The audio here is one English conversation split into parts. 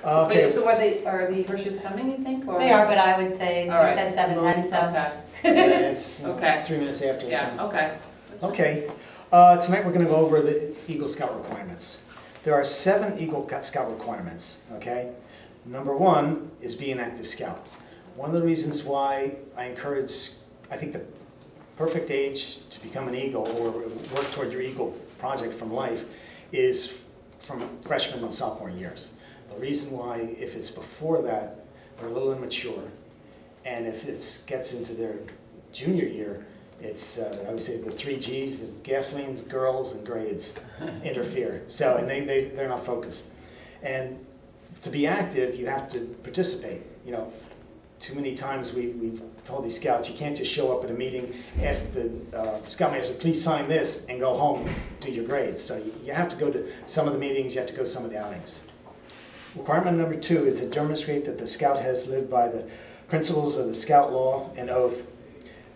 Okay. Wait, so are the Hershes coming, you think, or? They are, but I would say, we All right. said 7:10, so. Okay, It's Okay. 3 minutes after. yeah, okay. Okay, tonight we're gonna go over the Eagle Scout requirements. There are 7 Eagle Scout requirements, okay? Number 1 is be an active scout. One of the reasons why I think the perfect age to become an Eagle or work toward your Eagle project from life is from freshman and sophomore years. The reason why, if it's before that, they're a little immature, and if it gets into their junior year, it's, I would say the 3 Gs, the gasolines, girls, and grades interfere. So, and they're not focused. And to be active, you have to participate. You know, too many times we've told these scouts, you can't just show up at a meeting, ask the scoutmaster, please sign this, and go home, do your grades. So you have to go to some of the meetings, you have to go to some of the outings. Requirement number 2 is to demonstrate that the scout has lived by the principles of the scout law and oath.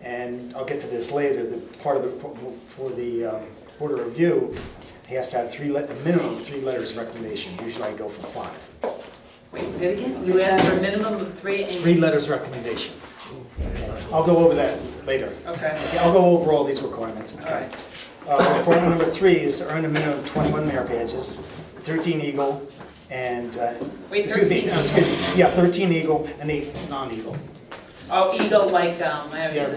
And I'll get to this later. The part of for the board of review, he has to have a minimum of 3 letters of recommendation. Usually I go for 5. Wait, say it again? You asked for a minimum of 3 and... 3 letters of recommendation. Okay. I'll go over that later. Okay. Okay, I'll go over all these requirements. Okay. Requirement number 3 is to earn a minimum of 21 merit badges, 13 Eagle, and Wait, excuse 13 me, yeah, 13 Eagle and 8 non-Eagle. Oh, Eagle, like, Yeah,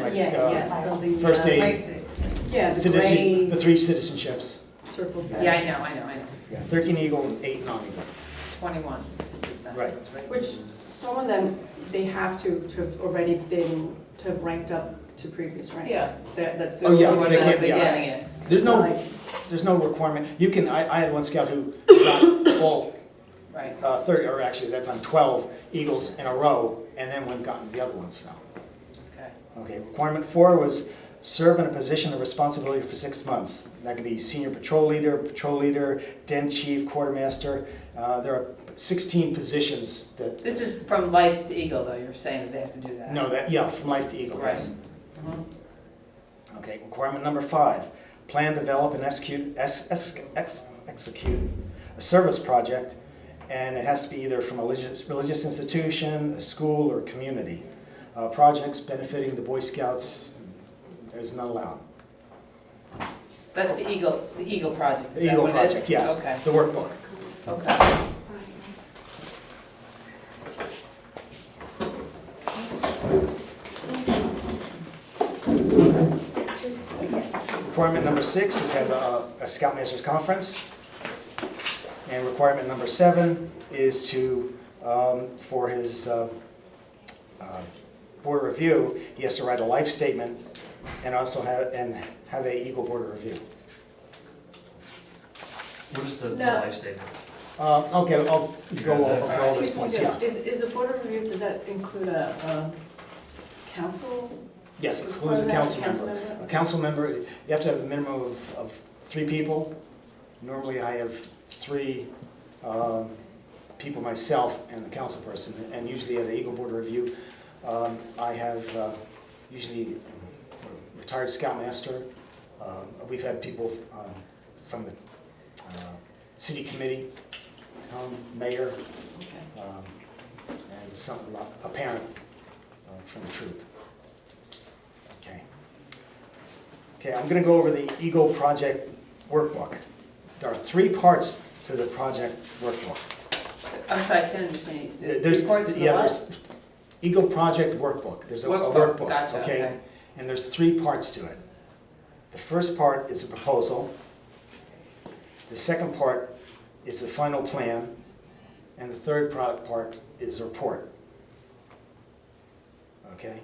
like Yeah, something. first aid, Yeah, the citizen, gray the 3 citizenships. circle. Yeah, I know. Yeah, 13 Eagle and 8 non-Eagle. 21. Right. Which, some of them, they have to have already been, to have ranked up to previous ranks. Yeah. That's. Oh, yeah, We're they can't- automatically yeah. getting it. There's no requirement. You can, I had one scout who got all Right. 30, or actually that time 12 Eagles in a row, and then went and got the other ones, so. Okay. Okay, requirement 4 was serve in a position of responsibility for 6 months. That could be senior patrol leader, den chief, quartermaster. There are 16 positions that. This is from life to Eagle, though, you're saying that they have to do that? No, yeah, from life to Eagle, yes. Mhm. Okay, requirement number 5, plan, develop, and execute a service project, and it has to be either from a religious institution, a school, or community. Projects benefiting the Boy Scouts is not allowed. That's the Eagle project, is The that Eagle what it is? project, yes, Okay, the workbook. okay. Requirement number 6 is have a Scoutmasters Conference. And requirement number 7 is to, for his board review, he has to write a life statement and also have a Eagle board review. What is the No. life statement? Okay, I'll go over all these points, yeah. Is a board of review, does that include a council? Yes, includes a council member. A council member, you have to have a minimum of 3 people. Normally I have 3 people myself and the council person, and usually at an Eagle Board Review, I have usually a retired scoutmaster. We've had people from the city committee, mayor, and a parent from the troop. Okay, I'm going to go over the Eagle Project Workbook. There are 3 parts to the project workbook. I'm sorry, I can't understand. There's Reports of the yeah, what? there's Eagle Project Workbook. There's a Workbook, workbook, gotcha, okay. And there's 3 parts to it. The first part is a proposal. The second part is the final plan, and the third part is a report. Okay.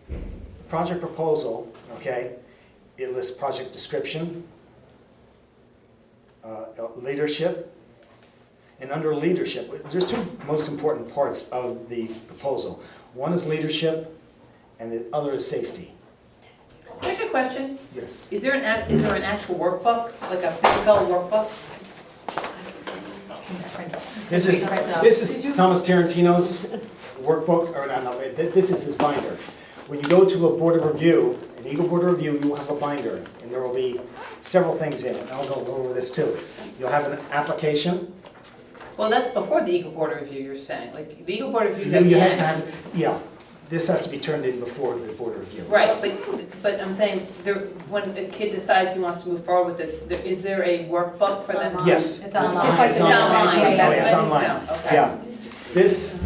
Mhm. The project proposal, okay, it lists project description, leadership, and under leadership, there's 2 most important parts of the proposal. One is leadership, and the other is safety. Can I ask you a question? Yes. Is there an actual workbook, like a physical workbook? This is Thomas Tarantino's workbook, or no, this is his binder. When you go to a board of review, an Eagle Board of Review, you will have a binder, and there will be several things in it. I'll go over this too. You'll have an application, Well, that's before the Eagle Board of Review, you're saying, like, the Eagle Board of Review. You have to have, yeah, this has to be turned in before the board review. Right, but I'm saying, when a kid decides he wants to move forward with this, is there a workbook for them? Online. Yes. It's online. It's It's online, Yeah, yeah, Oh, that's it's what I need online. to know, okay. Yeah, this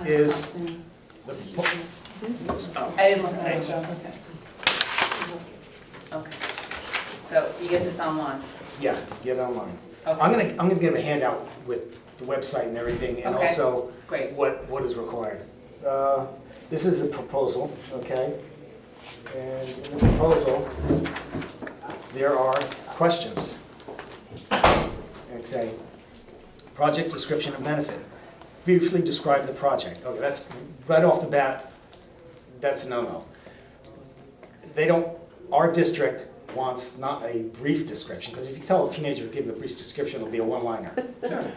is the, I didn't look at it, Thanks. okay. So you get this online, yeah, get it online. okay, I'm gonna give a handout with the website and everything, and Okay. also great. what is required. This is the proposal, okay? And in the proposal, there are questions. It's a project description and benefit. Briefly describe the project. Okay, that's, right off the bat, that's a no-no. They don't, our district wants not a brief description, because if you tell a teenager to give a brief description, it'll be a one-liner.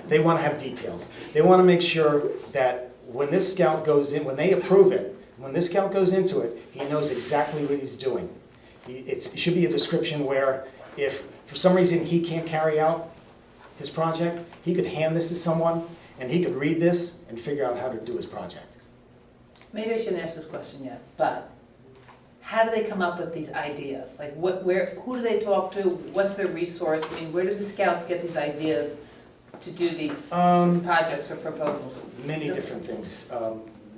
They want to have details. They want to make sure that when this scout goes in, when they approve it, when this scout goes into it, he knows exactly what he's doing. It should be a description where if for some reason he can't carry out his project, he could hand this to someone and he could read this and figure out how to do his project. Maybe I shouldn't ask this question yet, but how do they come up with these ideas? Like, who do they talk to? What's their resource? I mean, where do the scouts get these ideas to do these projects or proposals? Many different things.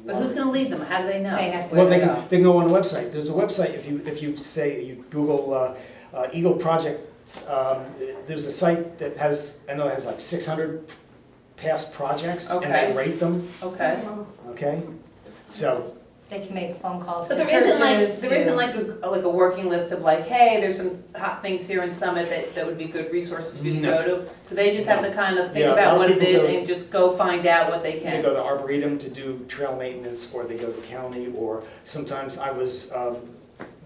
But who's gonna lead them? How do they know? They have to- Well, Where they to can go on the website. There's a website, if you say, you Google Eagle Projects, there's a site that has, I know it has like 600 past projects, and they Okay. rate them, go? Okay. okay? So, They can make phone calls to So there churches. isn't like a working list of like, hey, there's some hot things here in Summit that would be good resources for you to No. go to? So they just have to kind of think Yeah, a lot about of what it people is go- and just go find out what they they can. go to Arboretum to do trail maintenance, or they go to the county, or sometimes I was,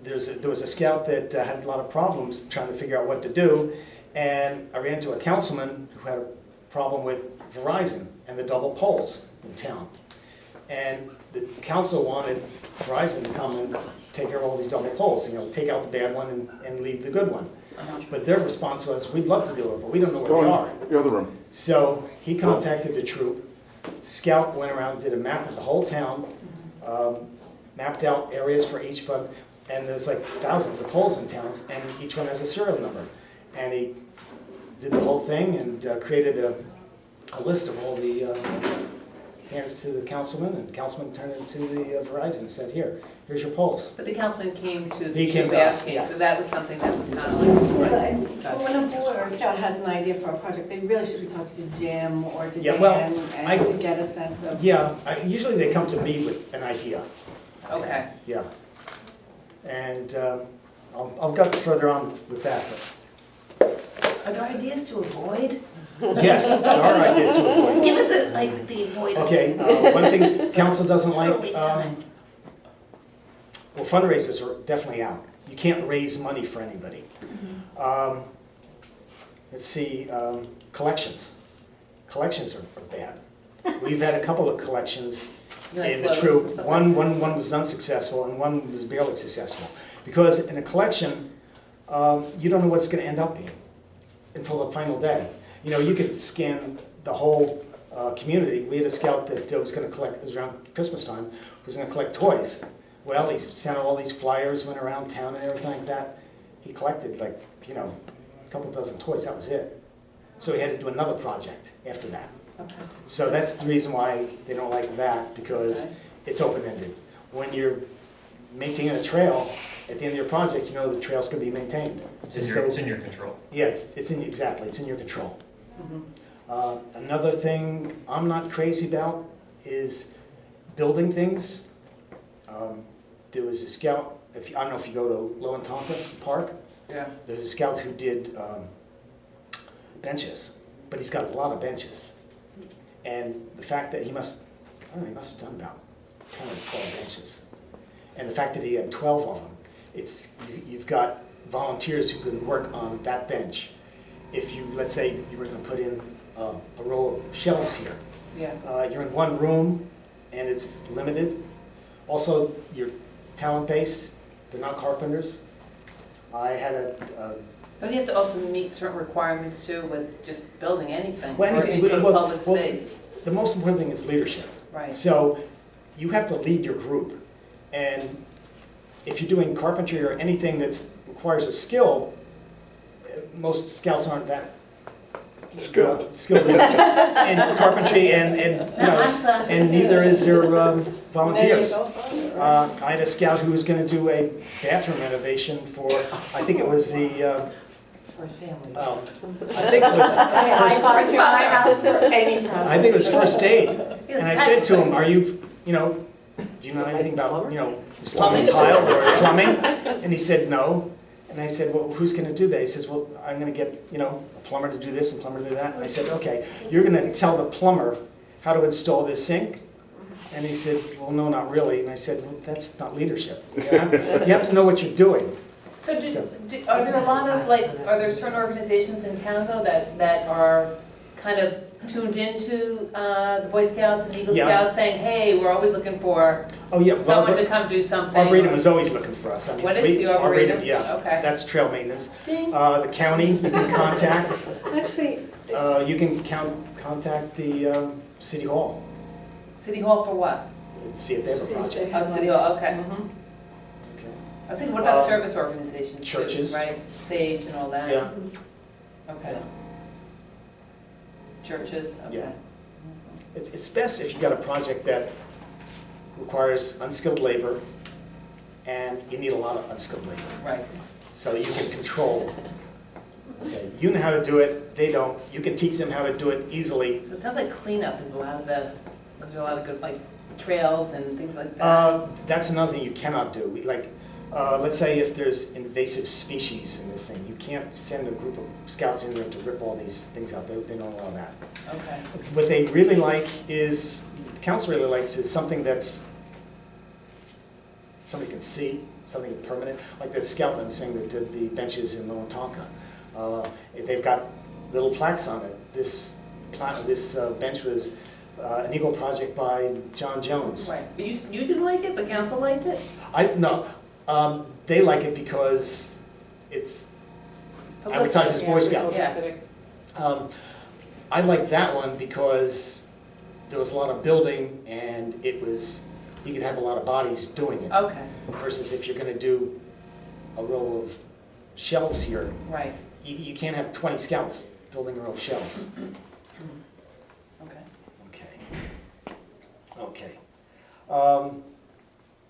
there was a scout that had a lot of problems trying to figure out what to do, and I ran into a councilman who had a problem with Verizon and the double poles in town. And the council wanted Verizon to come and take care of all these double poles, take out the bad one and leave the good one. But their response was, we'd love to do it, but we don't know where Go they in are. the other room. So he contacted the troop. Scout went around, did a map of the whole town, mapped out areas for each one, and there's like thousands of poles in towns, and each one has a serial number. And he did the whole thing and created a list of all the, handed it to the councilman, and the councilman turned it to the Verizon and said, here's your poles. But the councilman came to the He came troop to us, asking, yes. so that was something that was kind of like. But when a board or a scout has an idea for a project, they really should be talking to Jim or to Yeah, Dan well, and to get a sense of. Yeah, usually they come to me with an idea. Okay. Yeah. And I'll get further on with that, Are there ideas to avoid? but yes, there are ideas to Just avoid. give us like the avoidance. Okay, one thing council doesn't Sort of like, waste time. well, fundraisers are definitely out. You can't raise money for anybody. Let's see, collections. Collections are bad. We've had a couple of collections Like in the clothes or troop. something. One was unsuccessful and one was barely successful. Because in a collection, you don't know what it's gonna end up being until the final day. You could scan the whole community. We had a scout that was gonna collect, it was around Christmas time, was gonna collect toys. Well, he sent out all these flyers, went around town and everything like that. He collected like, a couple dozen toys, that was it. So he had to do another project after that. Okay. So that's the reason why they don't like that, because Okay. it's open-ended. When you're maintaining a trail, at the end of your project, you know the trail's gonna be maintained. It's in your control. Yeah, exactly, it's in your control. Mhm. Another thing I'm not crazy about is building things. There was a scout, I don't know if you go to Lowentonka Park, Yeah. there's a scout who did benches, but he's got a lot of benches. And the fact that he must have done about 10 or 12 benches. And the fact that he had 12 of them, you've got volunteers who can work on that bench. If you, let's say you were gonna put in a row of shelves here, Yeah. you're in one room and it's limited. Also, your talent base, they're not carpenters. I had a But you have to also meet certain requirements too with just building anything, Well, or anything, any sort of well, public well, space, The most important thing is leadership. right? So you have to lead your group. And if you're doing carpentry or anything that requires a skill, most scouts aren't that skilled in carpentry and neither is their volunteers. I had a scout who was going to do a bathroom renovation for, I think it was the, First family. I think it was I volunteer my house for any problem. I think it was first aid. And I said to him, are you, do you know anything about, installing tile or plumbing? And he said, no. And I said, well, who's gonna do that? He says, well, I'm gonna get, a plumber to do this and plumber to do that. And I said, okay, you're gonna tell the plumber how to install this sink? And he said, well, no, not really. And I said, well, that's not leadership. You have to know what you're doing. So are there a lot of, are there certain organizations in town though that are kind of tuned into the Boy Scouts and Eagle Yeah. Scouts saying, hey, we're always looking for Oh, yeah, someone to come do something? Arboretum is always looking for us. I mean, What is the Arboretum? Yeah, Okay. that's trail maintenance. Ding. The county, you can contact. Actually, You can contact the city hall, City Hall for what? and see if they have a project. Oh, City Hall, okay. Okay. I was thinking, what about Uh, service organizations too, churches. right? Sage and all that? Yeah, Okay. yeah. Churches, okay. Yeah. It's best if you got a project that requires unskilled labor, and you need a lot of unskilled labor, Right. so you can control. Okay, you know how to do it, they don't. You can teach them how to do it easily. So it sounds like cleanup is there's a lot of good, trails and things like that. That's another thing you cannot do. Let's say if there's invasive species in this thing, you can't send a group of scouts in there to rip all these things out. They don't allow that. Okay. What they really like is, the council really likes is something that's, somebody can see, something permanent, like that scout I'm saying that did the benches in Minnetonka. They've got little plaques on it. This bench was an Eagle project by John Jones. Right, but you didn't like it, but council liked it? No, they like it because it's advertised as Boy Scouts. Yeah. I like that one because there was a lot of building and you could have a lot of bodies doing it. Okay, Versus if you're gonna do a row of shelves here, right, you can't have 20 scouts building a row of shelves. okay. Okay.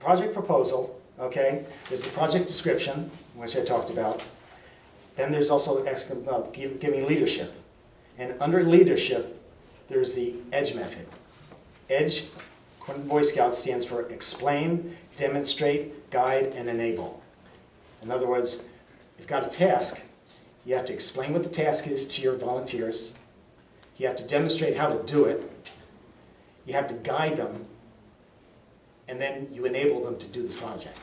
Project proposal, okay? There's a project description, which I talked about. Then there's also giving leadership. And under leadership, there's the EDGE method. EDGE, according to Boy Scouts, stands for explain, demonstrate, guide, and enable. In other words, you've got a task, you have to explain what the task is to your volunteers, you have to demonstrate how to do it, you have to guide them, and then you enable them to do the project.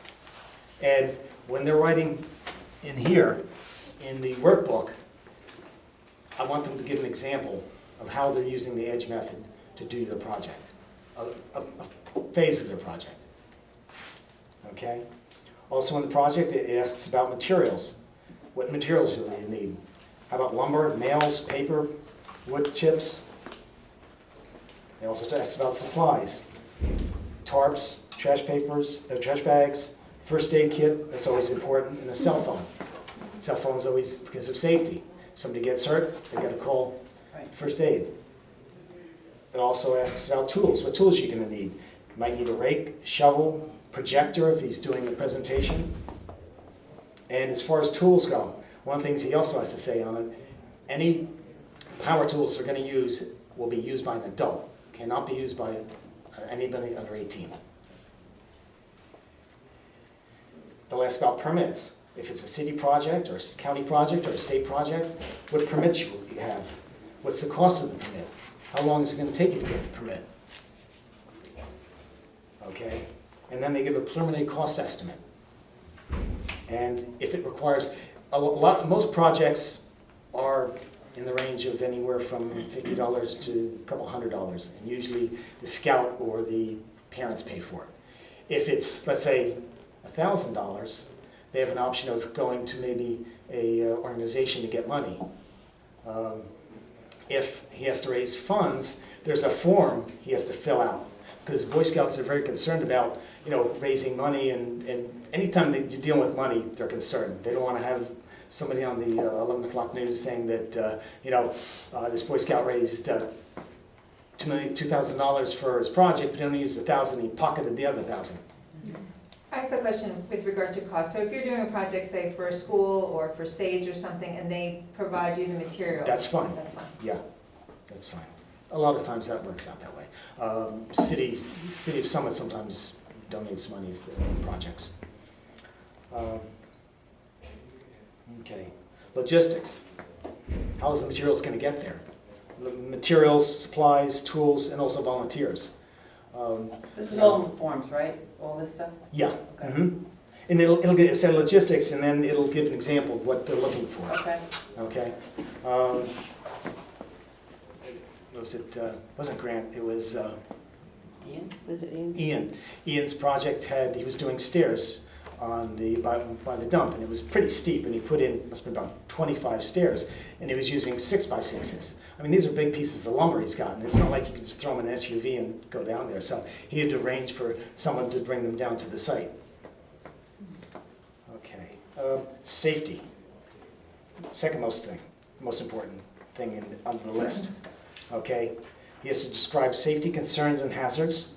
And when they're writing in here, in the workbook, I want them to give an example of how they're using the EDGE method to do their project, a phase of their project. Okay? Also in the project, it asks about materials. What materials do you need? How about lumber, nails, paper, wood chips? They also ask about supplies. Tarps, trash papers, trash bags, first aid kit, that's always important, and a cell phone. Cell phone's always because of safety. If somebody gets hurt, they gotta call Right. first aid. It also asks about tools, what tools you're gonna need. You might need a rake, shovel, projector if he's doing the presentation. And as far as tools go, one of the things he also has to say on it, any power tools they're gonna use will be used by an adult, cannot be used by anybody under 18. They'll ask about permits. If it's a city project, or a county project, or a state project, what permits you have? What's the cost of the permit? How long is it gonna take you to get the permit? Okay, and then they give a preliminary cost estimate. And if it requires, most projects are in the range of anywhere from $50 to a couple $100, and usually the scout or the parents pay for it. If it's, let's say, $1,000, they have an option of going to maybe a organization to get money. If he has to raise funds, there's a form he has to fill out, because Boy Scouts are very concerned about, raising money, and anytime that you're dealing with money, they're concerned. They don't want to have somebody on the 11 o'clock news saying that, this Boy Scout raised $2,000 for his project, but he only used $1,000, he pocketed the other $1,000. I have a question with regard to cost. So if you're doing a project, say, for a school or for Sage or something, and they provide you the materials? That's fine. That's fine. Yeah, that's fine. A lot of times that works out that way. City of Summit sometimes donates money for projects. Okay, logistics. How is the materials going to get there? The materials, supplies, tools, and also volunteers. This is all in forms, right? All this stuff? Yeah. Okay. Mhm. And it'll get a set of logistics, and then it'll give an example of what they're looking for. Okay. Okay. Wasn't Grant, it was Ian? Was it Ian? Ian. Ian's project he was doing stairs on by the dump, and it was pretty steep, and he put in, must have been about 25 stairs, and he was using 6x6s. I mean, these are big pieces of lumber he's got, and it's not like you can just throw them in an SUV and go down there, so he had to arrange for someone to bring them down to the site. Okay. Safety. Second most important thing on the list. Okay, he has to describe safety concerns and hazards,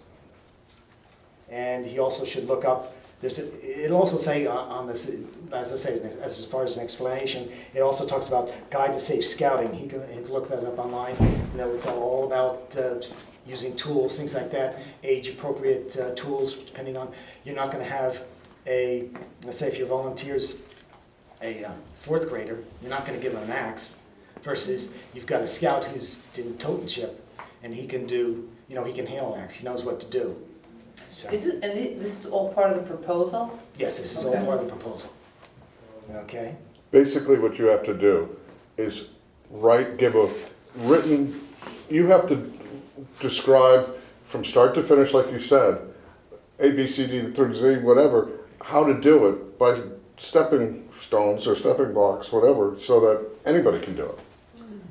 and he also should look up. It'll also say on this, as I say, as far as an explanation, it also talks about Guide to Safe Scouting. He can look that up online. It's all about using tools, things like that, age-appropriate tools. Depending on, you're not going to have let's say if your volunteers a fourth grader, you're not going to give them an axe. Versus you've got a scout who's in totemship, and he can do, he can handle an axe. He knows what to do. So This is all part of the proposal? yes, this is all Okay. part of the proposal. Okay. Basically, what you have to do is give a written, you have to describe from start to finish, like you said, A, B, C, D through Z, whatever, how to do it by stepping stones or stepping blocks, whatever, so that anybody can do it.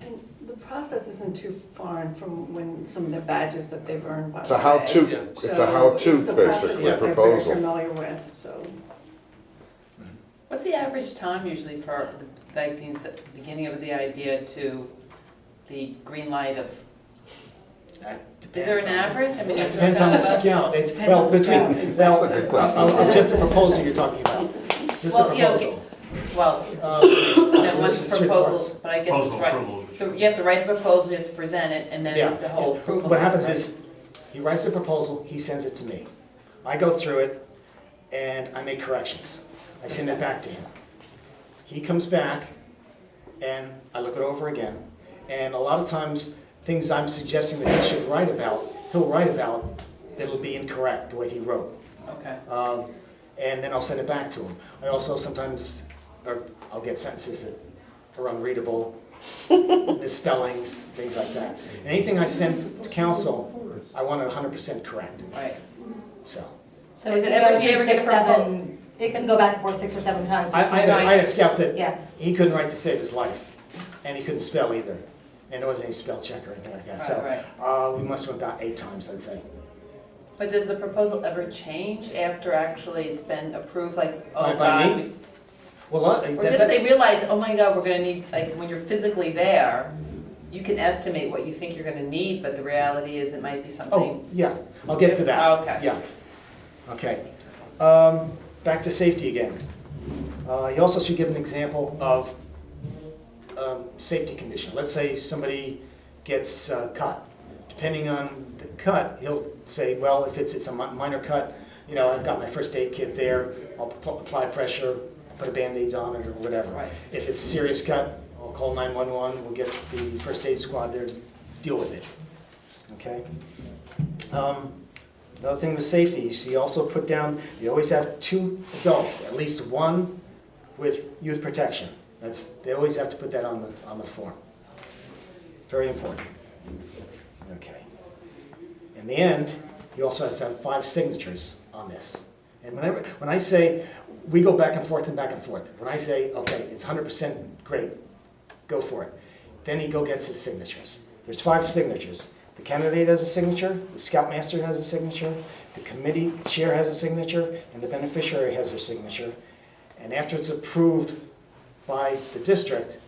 And the process isn't too foreign from when some of the badges that they've earned by It's the a way. how-to, it's a how-to, It's a process basically, that they're very proposal. familiar with, so. What's the average time usually for, like, the beginning of the idea to the green light of, That is there depends an on- average? I mean, It is there depends on the kind of a- scout. It's, Depends well, on the scout, between, exactly. well, That's a good question. just the proposal you're talking about. Just the Well, yeah, okay. proposal. Well, then once There's the three proposal, parts. but I guess it's Proposal right. approval. You have to write the proposal, you have to present it, and then it's the whole approval. What happens right? is, he writes the proposal, he sends it to me. I go through it, and I make corrections. I send it back to him. He comes back, and I look it over again. And a lot of times, things I'm suggesting that he should write about, he'll write about, that'll be incorrect, the way he wrote. Okay. And then I'll send it back to him. I also sometimes, I'll get sentences that are unreadable, misspellings, things like that. And anything I send to council, I want it 100% correct, Right. so. So Is it it can ever- go do you ever through get 6, a propo- 7, it can go back and forth 6 or 7 times. I had a scout that, Yeah, he couldn't write to save his life, and he couldn't spell either. And there wasn't any spell check or anything like that, Right, so we must have went about 8 times, I'd say. But does the proposal ever change after actually it's been approved, like, oh By God? me? Well, Or just they realize, oh my God, we're gonna need, like, when you're physically there, you can estimate what you think you're gonna need, but the reality is it might be oh, something. yeah, I'll get to that. Okay. Yeah, okay. Back to safety again. He also should give an example of safety condition. Let's say somebody gets cut. Depending on the cut, he'll say, well, if it's a minor cut, I've got my first aid kit there, I'll apply pressure, put a Band-Aid on it or whatever. Right. If it's a serious cut, I'll call 911, we'll get the first aid squad there to deal with it. Okay? The other thing with safety, you also put down, you always have 2 adults, at least one with youth protection. They always have to put that on the form. Very important. Okay. In the end, he also has to have 5 signatures on this. And when I say, we go back and forth and back and forth. When I say, okay, it's 100% great, go for it. Then he gets his signatures. There's 5 signatures. The candidate has a signature, the scoutmaster has a signature, the committee chair has a signature, and the beneficiary has their signature. And after it's approved by the district,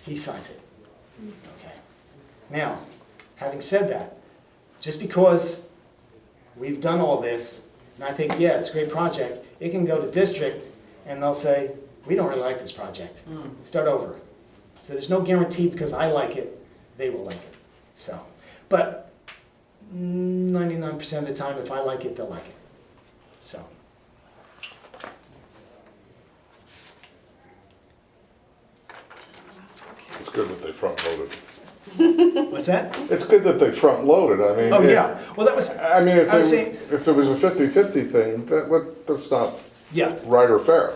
he signs it. Okay. Now, having said that, just because we've done all this, and I think, yeah, it's a great project, it can go to district, and they'll say, we don't really like this project. Start over. So there's no guarantee because I like it, they will like it. So, but 99% of the time, if I like it, they'll like it. So. It's good that they front-loaded. What's that? It's good that they front-loaded, I mean. Oh, yeah. Well, that was, I mean, I was saying- if it was a 50-50 thing, that's not yeah. right or fair.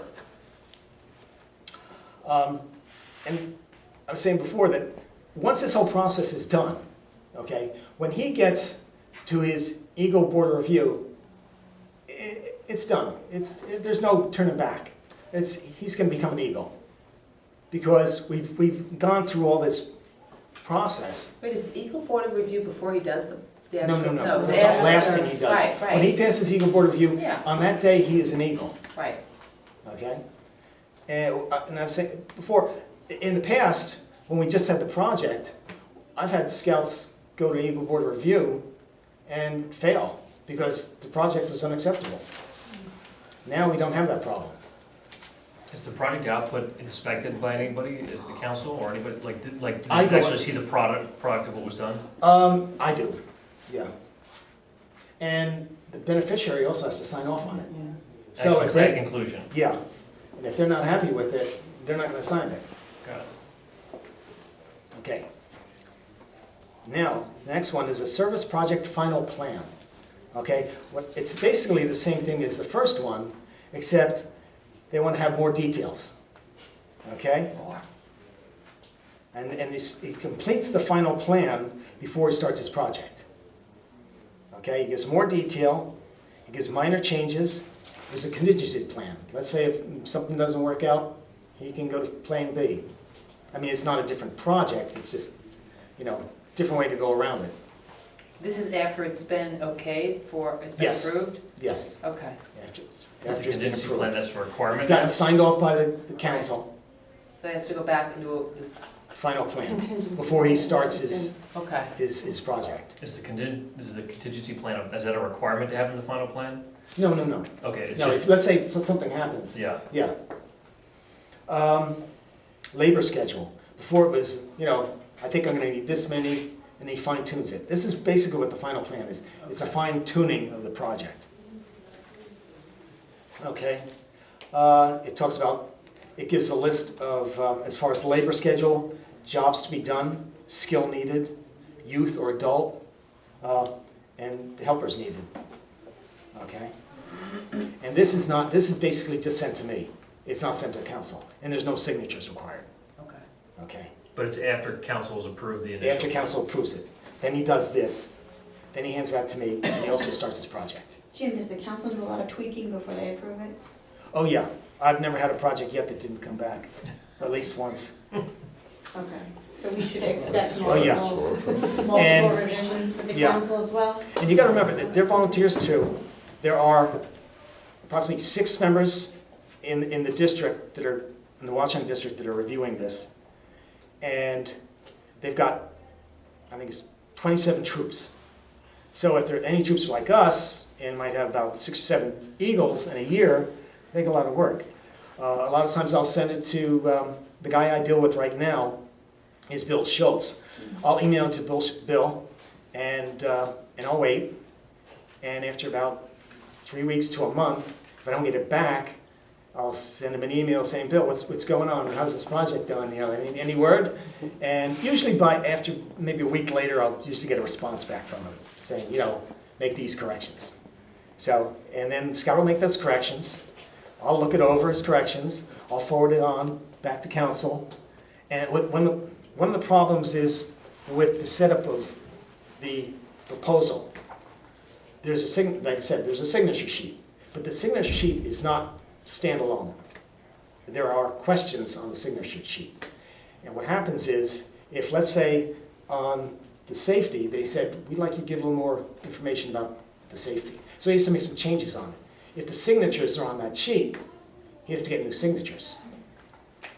And I was saying before that once this whole process is done, okay, when he gets to his Eagle Board of Review, it's done. There's no turning back. He's going to become an Eagle because we've gone through all this process. Wait, is the Eagle Board of Review before he does the No, actual? That's it's the after. last thing he does. Right, When he right, passes Eagle Board of Review, Yeah. on that day, he is an Eagle. right. Okay? And I've said before, in the past, when we just had the project, I've had scouts go to Eagle Board of Review and fail because the project was unacceptable. Now we don't have that problem. Is the project output inspected by anybody, is the council or anybody, did I you go- actually see the product of what was done? I do, yeah. And the beneficiary also has to sign off on it. So if At they, conclusion, yeah, and if they're not happy with it, they're not gonna sign it. got it. Okay. Now, the next one is a service project final plan. Okay, it's basically the same thing as the first one, except they want to have more details. Okay? And he completes the final plan before he starts his project. Okay, he gives more detail, he gives minor changes, there's a contingency plan. Let's say if something doesn't work out, he can go to plan B. I mean, it's not a different project, it's just, different way to go around it. This is after it's been okay it's been Yes. approved? Yes, Okay. after Is the it's been contingency approved. plan, that's a requirement? It's gotten signed off by the council, So he has to go back and do this, final plan, Contingency before he plan. starts his okay. project. Is the contingency plan, is that a requirement to have in the final plan? No. Okay, it's No, just, let's say something happens. yeah, Yeah. Labor schedule. Before it was, I think I'm gonna need this many, and he fine tunes it. This is basically what the final plan is. It's a fine tuning of the project. Okay. It gives a list of, as far as labor schedule, jobs to be done, skill needed, youth or adult, and helpers needed. Okay? And this is basically just sent to me. It's not sent to council, and there's no signatures required. Okay. Okay? but it's after council's approved the initial. After council approves it, then he does this, then he hands that to me, and he also starts his project. Jim, does the council do a lot of tweaking before they approve it? Oh, yeah, I've never had a project yet that didn't come back, or at least once. Okay, so we should expect Oh, yeah. multiple And- revisions with the yeah. council as well? And you gotta remember that they're volunteers too. There are approximately 6 members in the district that are, in the Watchung district that are reviewing this. And they've got, I think it's 27 troops. So if there are any troops like us, and might have about 6 or 7 Eagles in a year, they take a lot of work. A lot of times I'll send it to, the guy I deal with right now is Bill Schultz. I'll email it to Bill, and I'll wait. And after about 3 weeks to a month, if I don't get it back, I'll send him an email saying, Bill, what's going on? How's this project going? Any word? And usually after maybe a week later, I'll usually get a response back from him saying, make these corrections. So, and then Scott will make those corrections. I'll look it over, his corrections. I'll forward it on back to council. And one of the problems is with the setup of the proposal. Like I said, there's a signature sheet. But the signature sheet is not standalone. There are questions on the signature sheet. And what happens is, if, let's say, on the safety, they said, we'd like you to give a little more information about the safety. So he has to make some changes on it. If the signatures are on that sheet, he has to get new signatures,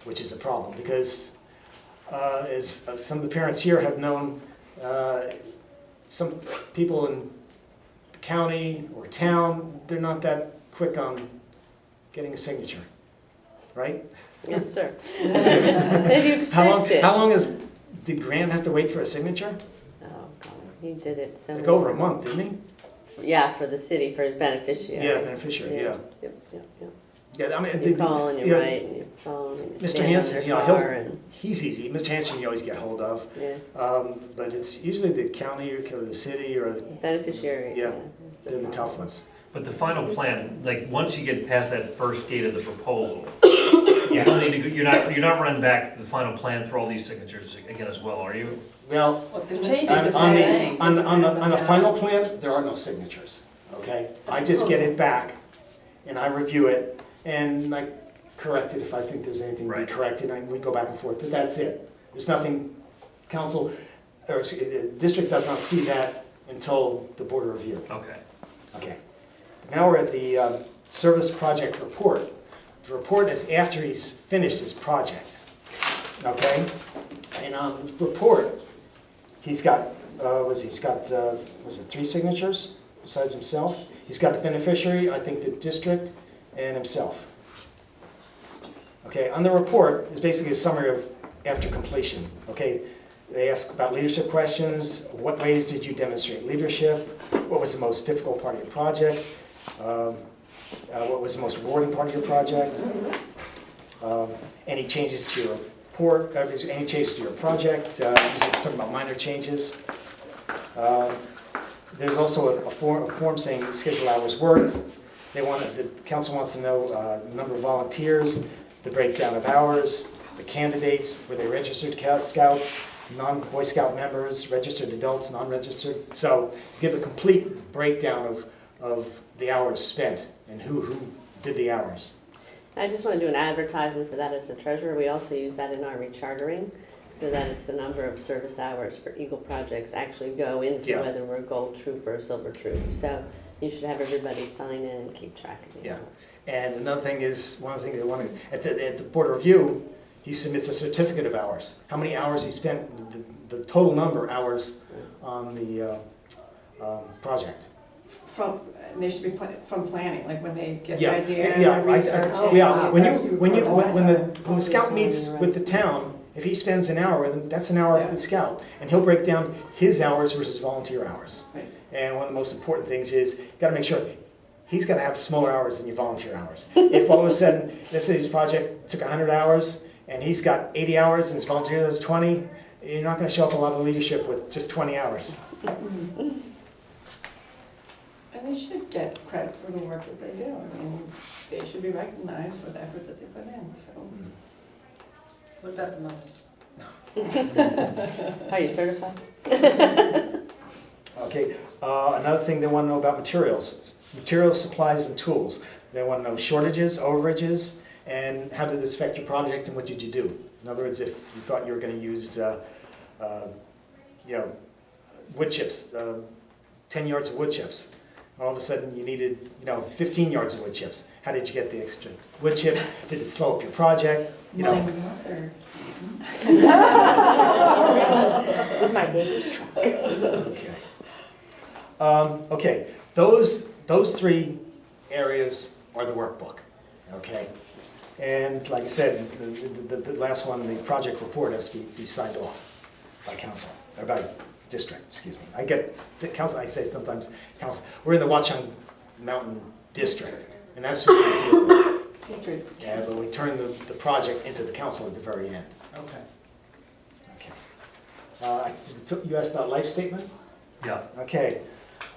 which is a problem, because as some of the parents here have known, some people in the county or town, they're not that quick on getting a signature, right? Yes, sir. Have you expected? How long did Grant have to wait for a signature? Oh, God, he did it so. Like many over a times. month, didn't he? Yeah, for the city, for his beneficiary. Yeah, beneficiary, yeah. Yep. Yeah, I mean, You call and you yeah, write and you phone and you Mr. stand on Hanson, your you know, car and, he's easy. Mr. Hanson you always get hold of. yeah, But it's usually the county or the city or beneficiary. Yeah, is they're the problem. tough ones. But the final plan, like, once you get past that first gate of the proposal, you don't need to, you're not running back the final plan for all these signatures again as well, are you? Well, Well, if there's changes, on it's on saying. the, on the final plan, there are no signatures, okay? I just get it back and I review it and I correct it if I think there's anything to be Right. corrected, and we go back and forth, but that's it. There's nothing, council, or the district does not see that until the board of review. Okay. Okay. Now we're at the service project report. The report is after he's finished his project, okay? And on the report, he's got, was it 3 signatures besides himself? He's got the beneficiary, I think the district, and himself. Okay, on the report is basically a summary of after completion, okay? They ask about leadership questions. What ways did you demonstrate leadership? What was the most difficult part of your project? What was the most rewarding part of your project? Any changes to your report, any changes to your project? Talking about minor changes. There's also a form saying schedule hours worked. The council wants to know the number of volunteers, the breakdown of hours, the candidates, were they registered scouts, non-Boy Scout members, registered adults, non-registered. So give a complete breakdown of the hours spent and who did the hours. I just want to do an advertisement for that as a treasurer. We also use that in our rechartering, so that it's the number of service hours for Eagle projects actually go into Yeah. whether we're a gold troop or a silver troop. So you should have everybody sign in and keep track of it. Yeah. And another thing is, one of the things they want to, at the board of review, he submits a certificate of hours. How many hours he spent, the total number of hours on the project. And they should be from planning, like when they get the Yeah, idea and yeah, the research. yeah. When Oh, the scout meets with the town, if he spends an hour with them, that's an hour with the scout. And he'll break down his hours versus volunteer hours. Right. And one of the most important things is, you gotta make sure, he's gotta have smaller hours than your volunteer hours. If all of a sudden, let's say his project took 100 hours, and he's got 80 hours and his volunteer has 20, you're not gonna show up a lot of leadership with just 20 hours. And they should get credit for the work that they do. I mean, they should be recognized for the effort that they put in, so. What about the numbers? Are you certified? Okay, another thing they want to know about materials. Materials, supplies, and tools. They want to know shortages, overages, and how did this affect your project and what did you do? In other words, if you thought you were going to use, wood chips, 10 yards of wood chips. All of a sudden you needed, 15 yards of wood chips. How did you get the extra wood chips? Did it slow up your project? With my neighbor's truck. Okay. Okay, those 3 areas are the workbook, okay? And like I said, the last one, the project report has to be signed off by council, or by district, excuse me. I get, council, I say sometimes, council, we're in the Watchung Mountain District, and that's who we deal with. Yeah, but we turn the project into the council at the very end. Okay. Okay. You asked about life statement? Yeah. Okay.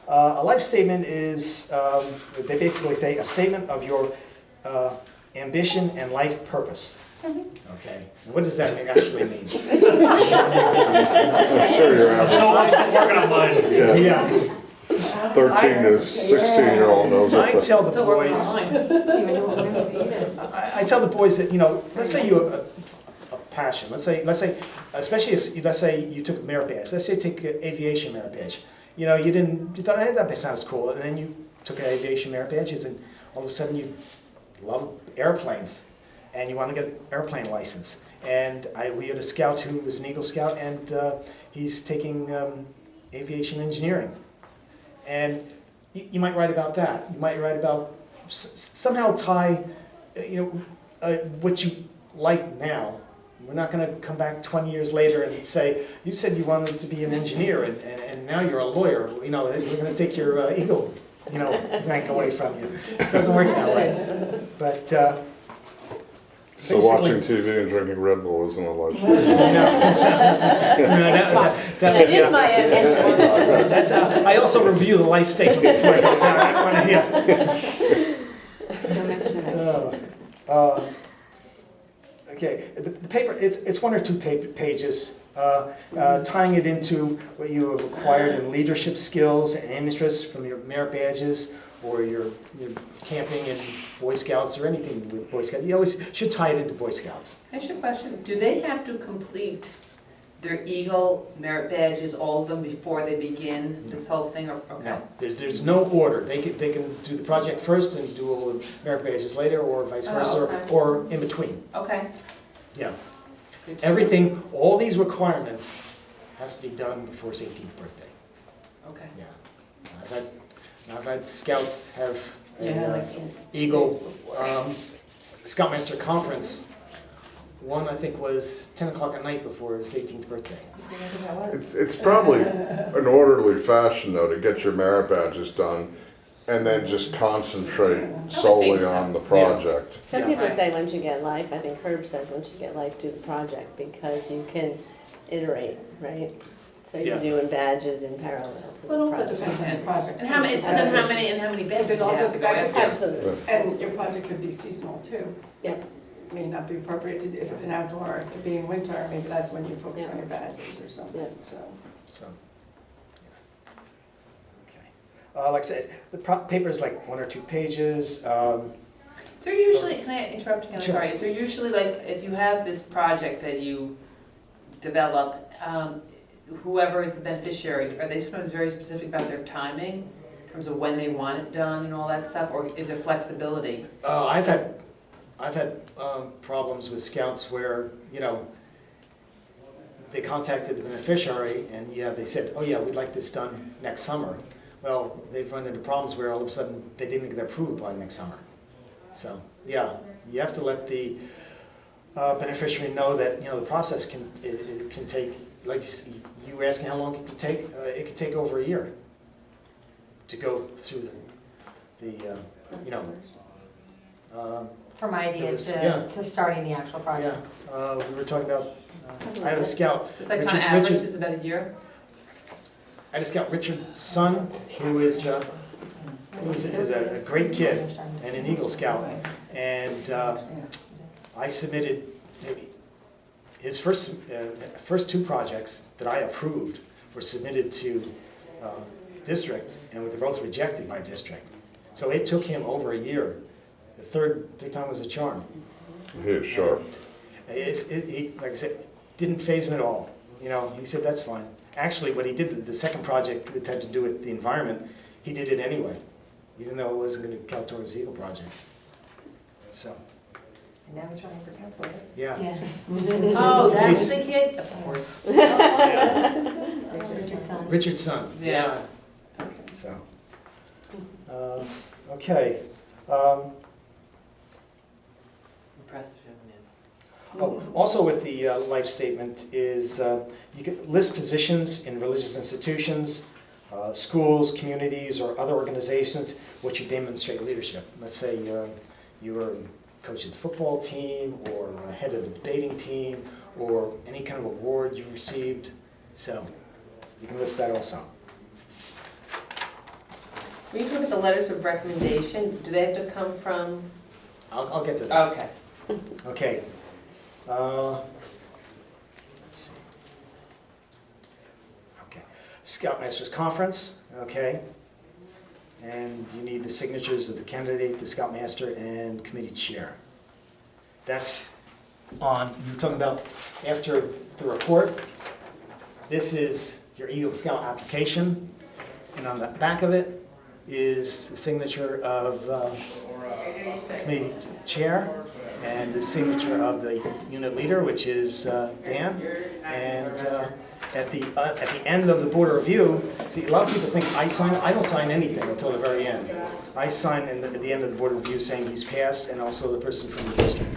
A life statement is, they basically say, a statement of your ambition and life purpose. Okay. And what does that actually mean? I'm sure you're So out. I'm still working on mine. Yeah. Yeah. 13 to 16-year-old knows I it. tell the Still working boys, online. I tell the boys that, you know, let's say you have a passion, let's say, especially if, let's say you took a merit badge, let's say you take an aviation merit badge. You know, you thought, hey, that sounds cool, and then you took an aviation merit badge, and all of a sudden you love airplanes, and you want to get an airplane license. And we had a scout who was an Eagle Scout, and he's taking aviation engineering. And you might write about that. You might write about, somehow tie, what you like now. We're not going to come back 20 years later and say, you said you wanted to be an engineer, and now you're a lawyer. You know, we're going to take your Eagle, rank away from you. It doesn't work that way. But So watching TV and drinking Red Bull isn't a life. That is my ambition. That's how, I also review the life statement before it goes out. I want to hear. Don't mention it. Okay, the paper, it's 1 or 2 pages, tying it into what you have acquired in leadership skills and interests from your merit badges or your camping and Boy Scouts or anything with Boy Scouts. You always should tie it into Boy Scouts. I have a question. Do they have to complete their Eagle merit badges, all of them, before they begin this whole thing? Or, okay. No, there's no order. They can do the project first and do all the merit badges later, or vice versa, okay. or in between. Okay. Yeah. Everything, all these requirements has to be done before his 18th birthday. Okay. Yeah. I've had scouts have Yeah, a Eagle Scoutmaster Conference. One, I think, was 10 o'clock at night before his 18th birthday. It's probably an orderly fashion, though, to get your merit badges done and then just concentrate solely so. on the project. Some Yeah. people say once you get life, I think Herb says once you get life, do the project, because you can iterate, right? So Yeah. you're doing badges in parallel to But the also project. depends on the project. And how many, it depends on how many badges It you also have to go depends- after. Absolutely. And your project could be seasonal too. Yep. May not be appropriate to, if it's an outdoor, to be in winter, maybe that's when you focus on your badges or something, Yeah. so. So, okay. Like I said, the paper is like 1 or 2 pages. Is there usually, can I interrupt again, I'm Sure. sorry, is there usually like, if you have this project that you develop, whoever is the beneficiary, are they sometimes very specific about their timing? In terms of when they want it done and all that stuff, or is there flexibility? I've had problems with scouts where, they contacted the beneficiary and they said, oh yeah, we'd like this done next summer. Well, they've run into problems where all of a sudden they didn't get approved by next summer. So, yeah, you have to let the beneficiary know that, the process can take, like you were asking how long it could take over a year to go through From idea Yeah. to starting the actual project. Yeah, we were talking about, I had a scout. It's like Richard- on average, Richard- is about a year? I had a scout, Richard's son, who is a great kid and an Eagle Scout. And I submitted, his first 2 projects that I approved were submitted to district and were both rejected by district. So it took him over a year. The third time was a charm. He is sharp. He, like I said, didn't faze him at all. He said, that's fine. Actually, what he did, the second project, which had to do with the environment, he did it anyway, even though it wasn't going to count towards the Eagle project. So, And now he's running for council. yeah. Oh, that's the kid? Of course. Richard's son. Richard's son. Yeah. So, okay. Impressive, Also with the life statement is you can list positions in religious institutions, schools, communities, or other organizations which you demonstrate leadership. Let's say you were coach of the football team, or head of the debating team, or any kind of award you received. So you can list that also. When you talk about the letters of recommendation, do they have to come from? I'll get to that. Okay. Okay. Let's see. Okay. Scoutmasters Conference, okay. and you need the signatures of the candidate, the scoutmaster, and committee chair. That's on, you're talking about after the report. This is your Eagle Scout application, and on the back of it is the signature of committee chair and the signature of the unit leader, which is Dan. And at the end of the board review, see, a lot of people think I sign. I don't sign anything until the very end. I sign at the end of the board review saying he's passed, and also the person from the district.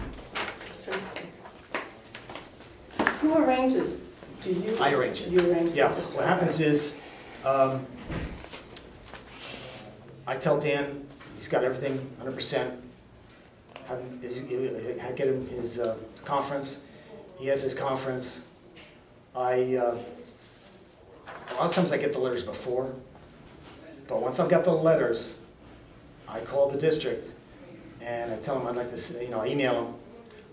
Who arranges? Do you? I arrange it. You arrange it? Yeah, what happens is, I tell Dan, he's got everything 100%. I get him his conference. He has his conference. A lot of times I get the letters before, but once I've got the letters, I call the district and I tell them I'd like to, I email them.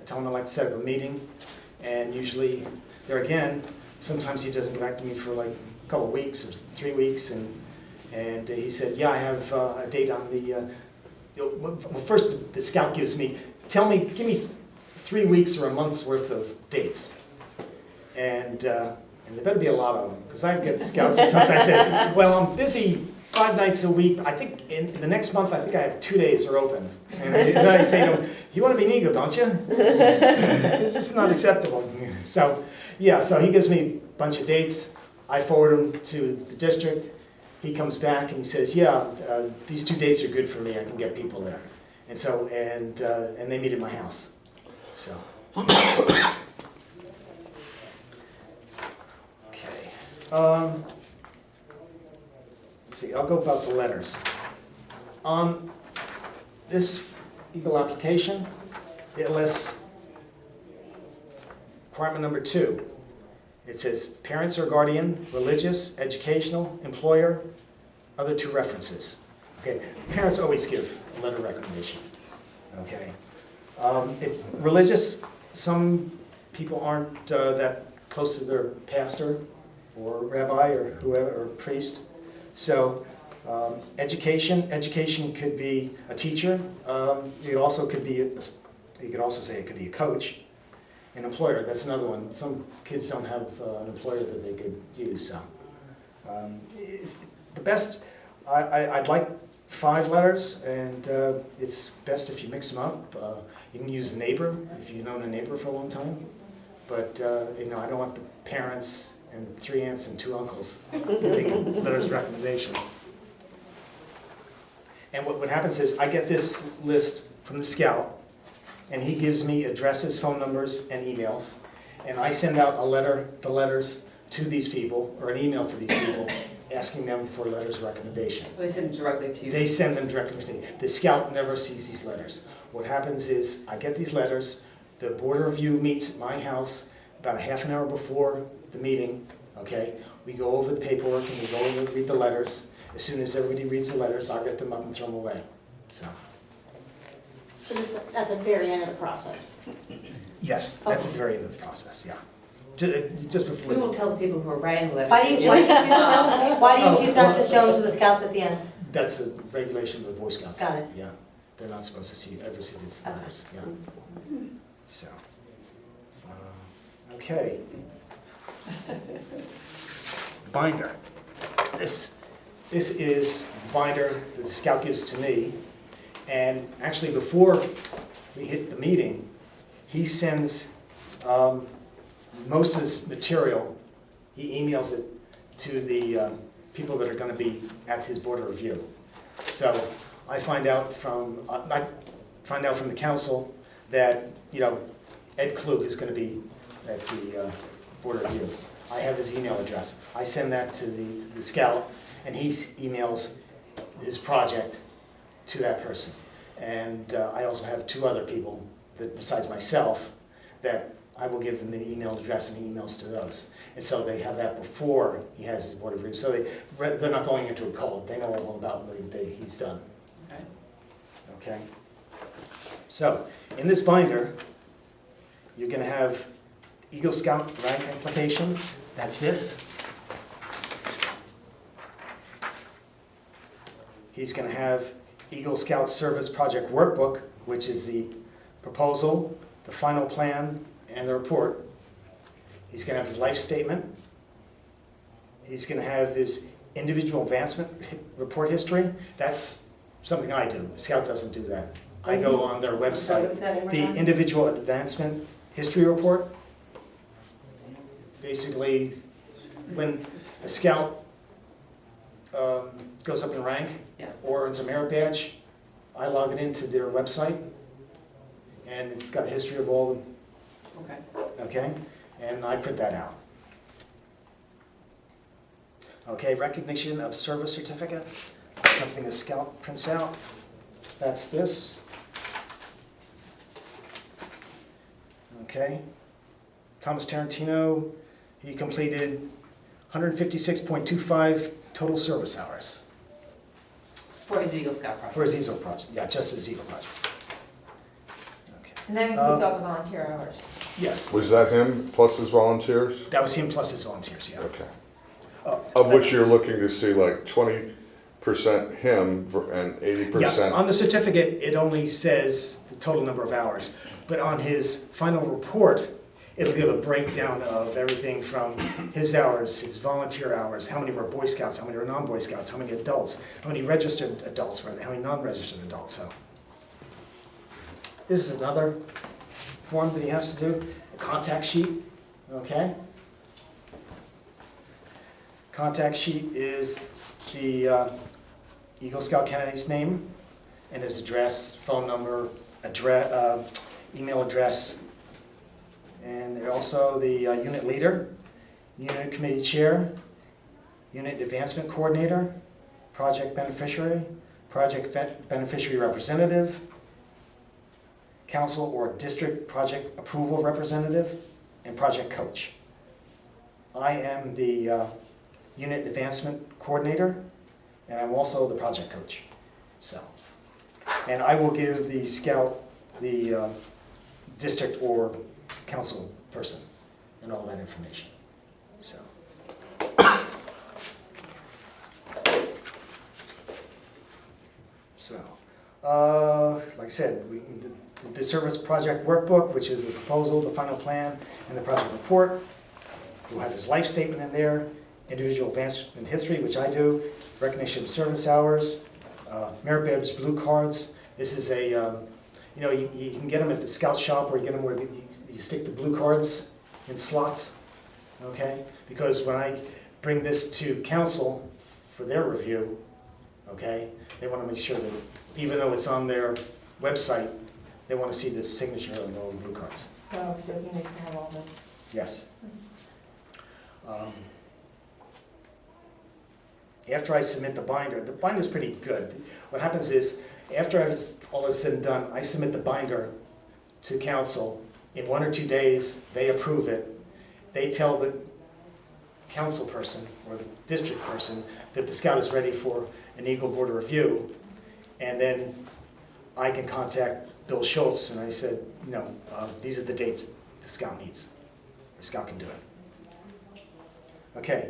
I tell him I'd like to set up a meeting, and usually, there again, sometimes he doesn't get back to me for like a couple of weeks or 3 weeks, and he said, yeah, I have a date on the, well, first the scout gives me, give me 3 weeks or a month's worth of dates. And there better be a lot of them, because I get scouts that sometimes say, well, I'm busy 5 nights a week. I think in the next month, I think I have 2 days are open. And then I say to him, you want to be an Eagle, don't you? This is not acceptable. So, yeah, so he gives me a bunch of dates. I forward them to the district. He comes back and he says, yeah, these 2 dates are good for me. I can get people there. And so, and they meet at my house. So. Let's see, I'll go about the letters. On this Eagle application, it lists requirement number 2. It says parents or guardian, religious, educational, employer, other 2 references. Okay, parents always give a letter of recommendation. Okay, if religious, some people aren't that close to their pastor or rabbi or whoever, or priest. So education could be a teacher. It also could be, you could also say it could be a coach. An employer, that's another one. Some kids don't have an employer that they could use. So the best, I'd like 5 letters, and it's best if you mix them up. You can use a neighbor if you've known a neighbor for a long time. But I don't want the parents and 3 aunts and 2 uncles giving letters of recommendation. And what happens is I get this list from the scout, and he gives me addresses, phone numbers, and emails. And I send out the letters to these people, or an email to these people, asking them for letters of recommendation. They send it directly to you? They send them directly to me. The scout never sees these letters. What happens is I get these letters, the board review meets at my house about a half an hour before the meeting, okay? We go over the paperwork and we go over and read the letters. As soon as everybody reads the letters, I'll get them up and throw them away, so. So this is at the very end of the process? Yes, that's at the very end of the process, yeah. Just before. We won't tell the people who are writing the letters. Why do you choose not to show them to the scouts at the end? That's a regulation of the Boy Scouts. Got it. Yeah, they're not supposed to ever see these Okay. letters, yeah. So, okay. Binder. This is the binder that the scout gives to me. And actually, before we hit the meeting, he sends most of this material, he emails it to the people that are going to be at his board of review. So I find out from the council that Ed Klug is going to be at the board of review. I have his email address. I send that to the scout, and he emails his project to that person. And I also have 2 other people that, besides myself, that I will give them the email address and emails to those. And so they have that before he has his board of review. So they're not going into a cold. They know all about what he's done. Okay? So, in this binder, you're going to have Eagle Scout rank application. That's this. He's gonna have Eagle Scout Service Project Workbook, which is the proposal, the final plan, and the report. He's gonna have his life statement. He's gonna have his individual advancement report history. That's something I do. Scout doesn't do that. I go on their website. What's that in The regard? individual advancement history report. Basically, when a scout goes up in rank Yeah. or earns a merit badge, I log it into their website, and it's got a history of all, Okay. okay? And I print that out. Okay, recognition of service certificate, something the scout prints out. That's this. Okay. Thomas Tarantino, he completed 156.25 total service hours For his Eagle Scout project. for his Eagle project. Yeah, just his Eagle project. Okay. And that includes all the volunteer hours. Yes, Was that him plus his volunteers? that was him plus his volunteers, yeah. Okay. Oh, Of which you're looking to see like 20% him and 80%? Yeah, on the certificate, it only says the total number of hours, but on his final report, it'll give a breakdown of everything from his hours, his volunteer hours, how many were Boy Scouts, how many were non-Boy Scouts, how many adults, how many registered adults were there, how many non-registered adults, so. This is another form that he has to do, a contact sheet, okay? Contact sheet is the Eagle Scout candidate's name and his address, phone number, email address. And they're also the unit leader, unit committee chair, unit advancement coordinator, project beneficiary beneficiary representative, council or district project approval representative, and project coach. I am the unit advancement coordinator, and I'm also the project coach. So, and I will give the scout the district or council person and all that information. So. Like I said, the service project workbook, which is the proposal, the final plan, and the project report. We'll have his life statement in there, individual advancement history, which I do, recognition of service hours, merit badge blue cards. This is a, you can get them at the scout shop, or you get them where you stick the blue cards in slots, okay? Because when I bring this to council for their review, okay, they want to make sure that even though it's on their website, they want to see the signature on all the blue cards. Oh, so he needs to have all this. Yes. After I submit the binder's pretty good. What happens is, after all is said and done, I submit the binder to council. In 1 or 2 days, they approve it. They tell the council person or the district person that the scout is ready for an Eagle Board of Review. And then I can contact Bill Schultz, and I said, these are the dates the scout needs. The scout can do it. Okay,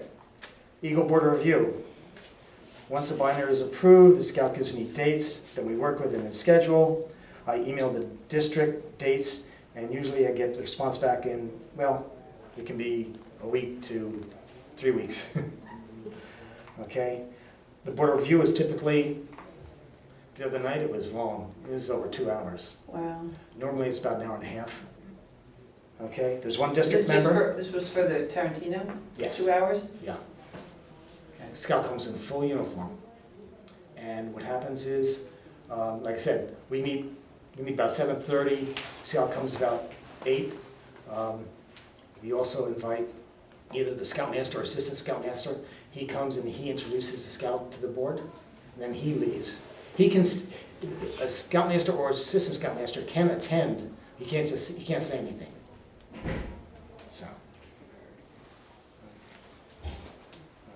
Eagle Board of Review. Once the binder is approved, the scout gives me dates that we work with in the schedule. I email the district dates, and usually I get the response back in, it can be a week to 3 weeks. Okay, the Board of Review is typically, the other night it was long, it was over 2 hours. Wow. Normally it's about an hour and a half. Okay, there's one district member. This was for the Tarantino? Yes. 2 hours? Yeah. Scout comes in full uniform. And what happens is, like I said, we meet about 7:30, Scout comes about 8. We also invite either the Scoutmaster or Assistant Scoutmaster. He comes and he introduces the Scout to the board, and then he leaves. A Scoutmaster or Assistant Scoutmaster can attend, he can't say anything. So.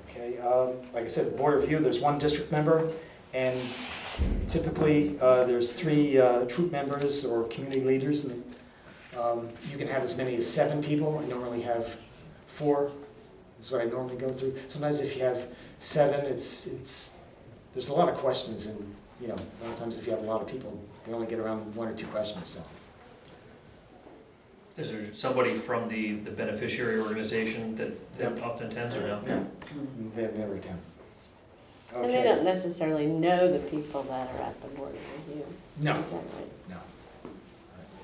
Okay, like I said, the Board of Review, there's one district member, and typically there's 3 troop members or community leaders. And, you can have as many as 7 people. I normally have 4. This is what I normally go through. Sometimes if you have 7, there's a lot of questions and, you know, a lot of times if you have a lot of people, they only get around one or two questions, so. Is there somebody from the beneficiary organization that Yep. often attends or no? No, they never attend. And they don't necessarily know the people that are at the board review. No, Is that right? no.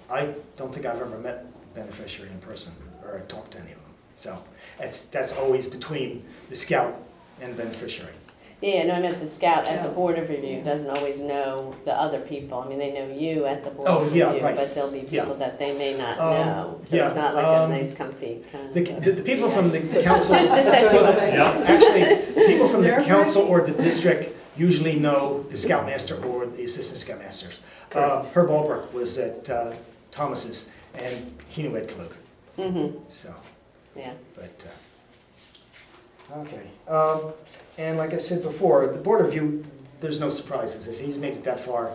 I don't think I've ever met beneficiary in person or talked to any of them. So that's always between the scout and beneficiary. Yeah, no, I meant the scout at the board of review doesn't always know the other people. I mean, they know you at the board Oh, of yeah, review, right. but there'll be Yeah. people that they may not Um, know. So yeah, it's not like a nice comfy kind of. The people from the council, Just to set you up. Yeah. actually, the people from the council or the district usually know the scoutmaster or the assistant scoutmasters. Herb Albrecht was at Thomas's and he knew Ed Klug, Mm-hmm, so. yeah. But, okay. And like I said before, the board review, there's no surprises. If he's made it that far,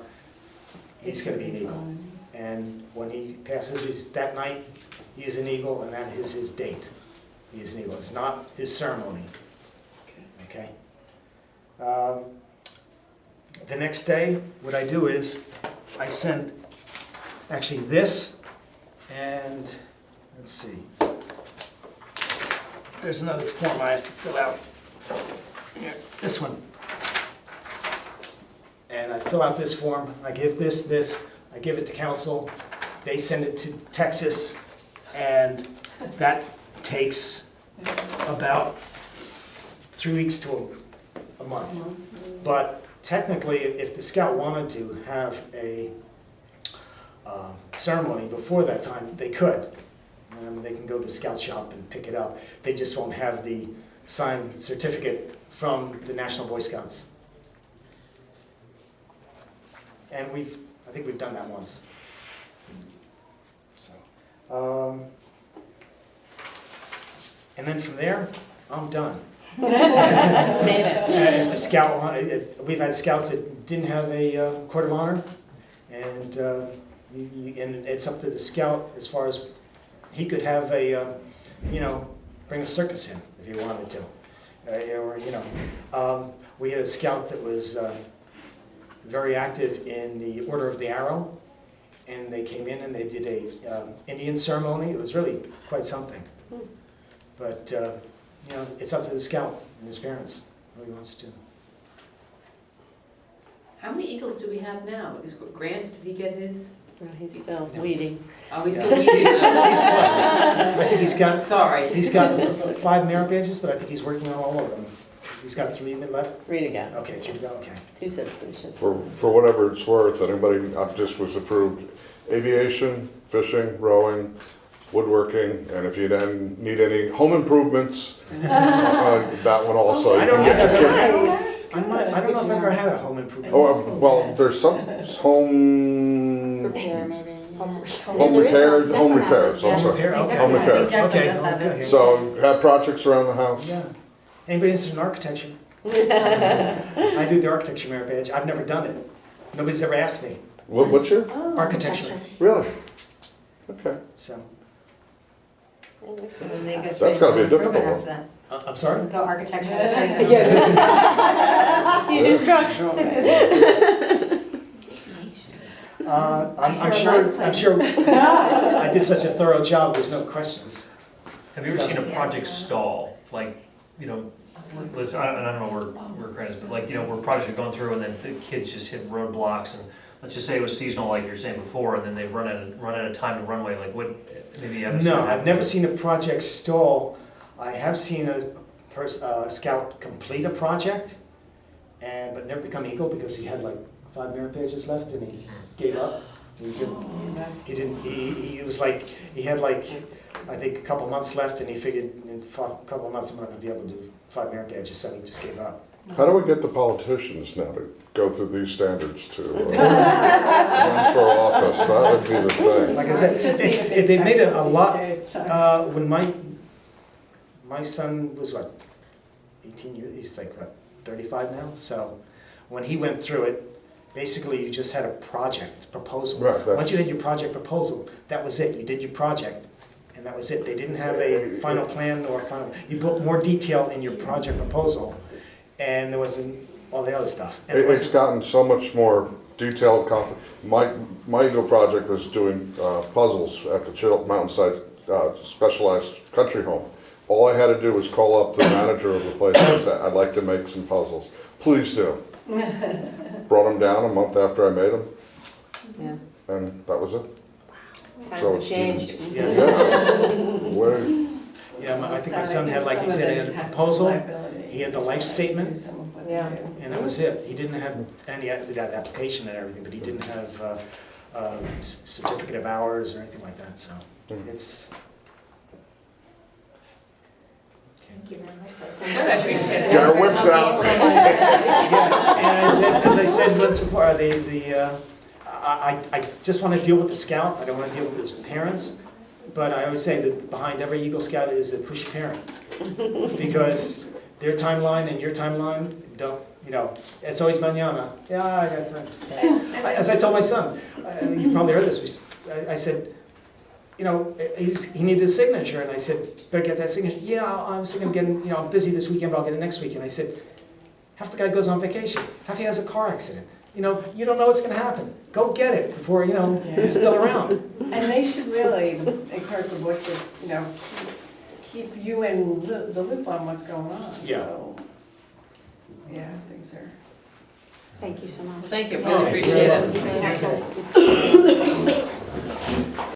he's gonna be an Eagle. And when he passes that night, he is an Eagle, and that is his date. He is an Eagle. It's not his ceremony. Okay? The next day, what I do is, I send actually this, and let's see. There's another form I have to fill out. Here, this one. And I fill out this form, I give this, I give it to council, they send it to Texas, and that takes about 3 weeks to a month. But technically, if the scout wanted to have a ceremony before that time, they could. They can go to the scout shop and pick it up. They just won't have the signed certificate from the National Boy Scouts. And I think we've done that once. So, and then from there, I'm done. If the scout, we've had scouts that didn't have a court of honor, and and it's up to the scout as far as he could have a, bring a circus in if he wanted to. We had a scout that was very active in the Order of the Arrow, and they came in and they did a Indian ceremony. It was really quite something. But, it's up to the scout and his parents, what he wants to do. How many eagles do we have now? Is Grant, does he get his? Well, he's still weeding. Oh, he's Yeah. still eating? He's close. I think Sorry. he's got 5 merit badges, but I think he's working on all of them. He's got 3 left? 3 to go. Okay, 3 to go, okay. 2 citizenships. For whatever it's worth, anybody, I just was approved aviation, fishing, rowing, woodworking, and if you then need any home improvements, that one also. I don't you think can I've get- ever, Nice. I don't know if I've ever had a home improvement. well, there's some home, Repair, maybe. home repairs, Yeah, home repairs, I'm Home sorry. repair, okay. Home repair. Okay, okay. So have projects around the house? Yeah. Anybody interested in architecture? I do the architecture merit badge. I've never done it. Nobody's ever asked me. What's your, Architecture. really? Okay. So, That's gotta be a difficult one. I'm sorry? Go architecture straight up. You do structural. I'm sure I did such a thorough job, there's no questions. Have you ever seen a project stall, like, let's, I don't know where Grant is, but like, where projects are going through and then the kids just hit roadblocks and let's just say it was seasonal, like you were saying before, and then they run out of time and runway, like what, maybe you haven't seen No, that? I've never seen a project stall. I have seen a scout complete a project, but never become Eagle because he had like 5 merit pages left and he gave up. He didn't, he was like, he had like, I think a couple months left and he figured in a couple of months I'm not gonna be able to do 5 merit badges, so he just gave up. How do we get the politicians now to go through these standards to run for office? That would be the thing. Like I said, they made it a lot, when my son was what, 18 years, he's like what, 35 now? So when he went through it, basically you just had a project proposal. Right, that's- Once you had your project proposal, that was it. You did your project and that was it. They didn't have a final plan or final, you put more detail in your project proposal and there wasn't, all the other stuff. And it It's wasn't- gotten so much more detailed. My Eagle project was doing puzzles at the Mountainside Specialized Country Home. All I had to do was call up the manager of the place and say, I'd like to make some puzzles. Please do. Brought them down a month after I made them, Yeah. and that was it. Times So have it's- changed. Yes. Yeah. Way- Yeah, I think my son had, like he said, he had a proposal, he had the life statement, Yeah. and that was it. He didn't have, and he had that application and everything, but he didn't have certificate of hours or anything like that, so it's, Thank you very much. Good, I should get it. Get our whips out. yeah, and as I said once before, I just want to deal with the scout, I don't want to deal with his parents, but I always say that behind every Eagle Scout is a pushy parent. Because their timeline and your timeline don't, it's always mañana. Yeah, I got time. As I told my son, you probably heard this, I said, he needed a signature, and I said, better get that signature. Yeah, I was thinking of getting, I'm busy this weekend, but I'll get it next week. And I said, half the guy goes on vacation, half he has a car accident. You don't know what's gonna happen. Go get it before, he's still around. And they should really encourage the boys to, keep you in the loop on what's going on. Yeah. So, yeah, things are. Thank you so much. Thank you, Oh, really appreciate you're it. welcome. Very helpful.